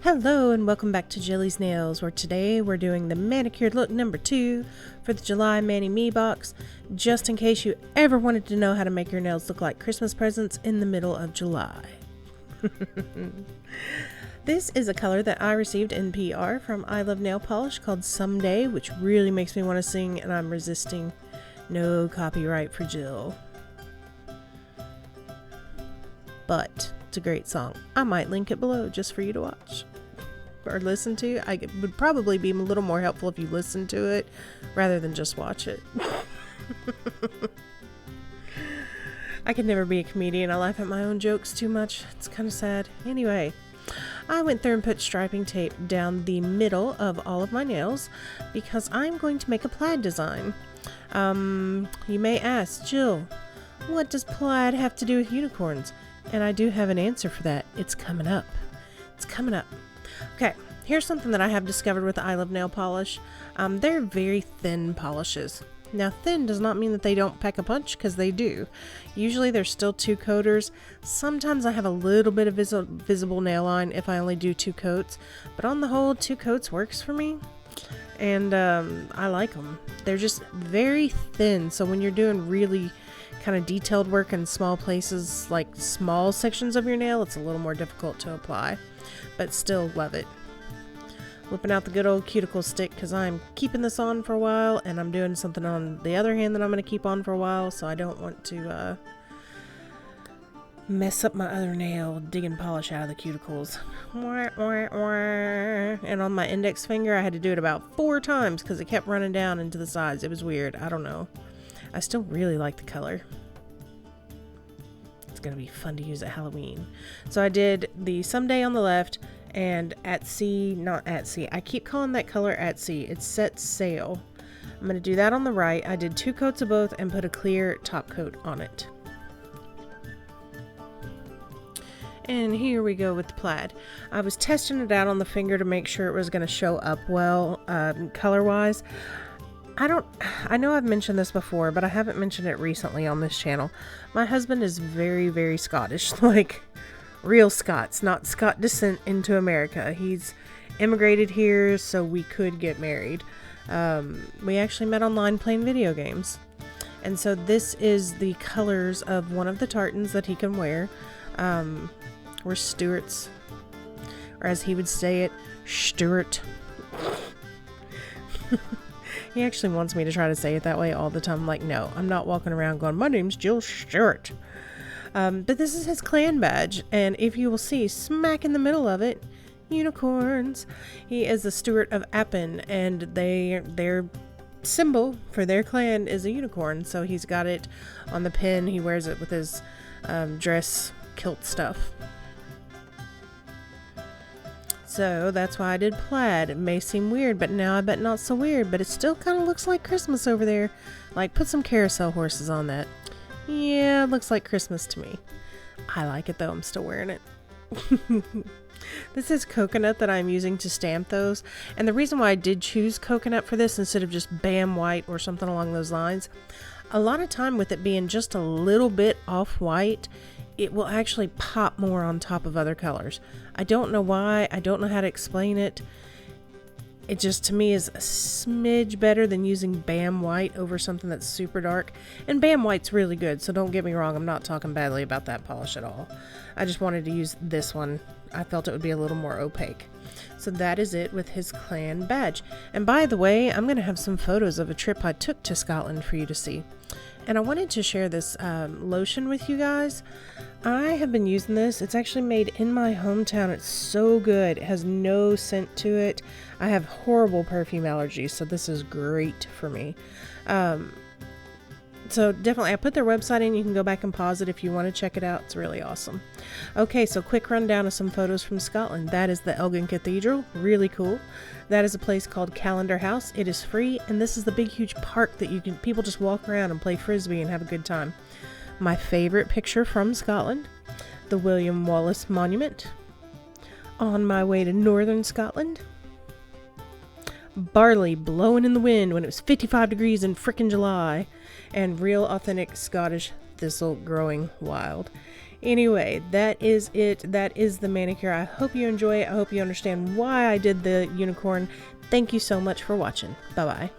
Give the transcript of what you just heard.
Hello and welcome back to Jillies Nails, where today we're doing the manicured look number 2 for the July Mani Me box, just in case you ever wanted to know how to make your nails look like Christmas presents in the middle of July. This is a color that I received in PR from I Love Nail Polish called Someday, which really makes me want to sing, and I'm resisting. No copyright for Jill. But it's a great song. I might link it below just for you to watch or listen to. It would probably be a little more helpful if you listen to it rather than just watch it. I could never be a comedian. I laugh at my own jokes too much. It's kind of sad. Anyway, I went through and put striping tape down the middle of all of my nails because I'm going to make a plaid design. You may ask, Jill, what does plaid have to do with unicorns? And I do have an answer for that. It's coming up. It's coming up. Okay, here's something that I have discovered with I Love Nail Polish. They're very thin polishes. Now, thin does not mean that they don't pack a punch, because they do. Usually there's still 2 coaters. Sometimes I have a little bit of visible nail line if I only do 2 coats. But on the whole, 2 coats works for me. And I like them. They're just very thin, so when you're doing really kind of detailed work in small places, like small sections of your nail, it's a little more difficult to apply, but still love it. Whipping out the good old cuticle stick because I'm keeping this on for a while, and I'm doing something on the other hand that I'm going to keep on for a while, so I don't want to mess up my other nail digging polish out of the cuticles. And on my index finger I had to do it about 4 times because it kept running down into the sides. It was weird. I don't know. I still really like the color. It's going to be fun to use at Halloween. So I did the Someday on the left and At Sea, not At Sea. I keep calling that color At Sea. It's Set Sail. I'm going to do that on the right. I did 2 coats of both and put a clear top coat on it. And here we go with the plaid. I was testing it out on the finger to make sure it was going to show up well color-wise. I know I've mentioned this before, but I haven't mentioned it recently on this channel. My husband is very, very Scottish, like real Scots, not Scot descent into America. He's immigrated here so we could get married. We actually met online playing video games. And so this is the colors of one of the tartans that he can wear. We're Stuarts, or as he would say it, Stuart. He actually wants me to try to say it that way all the time. I'm like, no, I'm not walking around going, my name's Jill Stewart. But this is his clan badge. And if you will see, smack in the middle of it, unicorns. He is the Stewart of Appin, and their symbol for their clan is a unicorn. So he's got it on the pin. He wears it with his dress kilt stuff. So that's why I did plaid. It may seem weird, but now I bet not so weird, but it still kind of looks like Christmas over there. Like, put some carousel horses on that. Yeah, it looks like Christmas to me. I like it though, I'm still wearing it. This is coconut that I'm using to stamp those. And the reason why I did choose coconut for this instead of just Bam White or something along those lines, a lot of time with it being just a little bit off-white, it will actually pop more on top of other colors. I don't know why. I don't know how to explain it. It just, to me, is a smidge better than using Bam White over something that's super dark. And Bam White's really good, so don't get me wrong. I'm not talking badly about that polish at all. I just wanted to use this one. I felt it would be a little more opaque. So that is it with his clan badge. And by the way, I'm going to have some photos of a trip I took to Scotland for you to see. And I wanted to share this lotion with you guys. I have been using this. It's actually made in my hometown. It's so good. It has no scent to it. I have horrible perfume allergies, so this is great for me. So definitely, I put their website in. You can go back and pause it if you want to check it out. It's really awesome. Okay, so quick rundown of some photos from Scotland. That is the Elgin Cathedral. Really cool. That is a place called Calendar House. It is free, and this is the big, huge park that people just walk around and play frisbee and have a good time. My favorite picture from Scotland, the William Wallace Monument. On my way to northern Scotland. Barley blowing in the wind when it was 55 degrees in frickin' July. And real authentic Scottish thistle growing wild. Anyway, that is it. That is the manicure. I hope you enjoy it. I hope you understand why I did the unicorn. Thank you so much for watching. Bye-bye.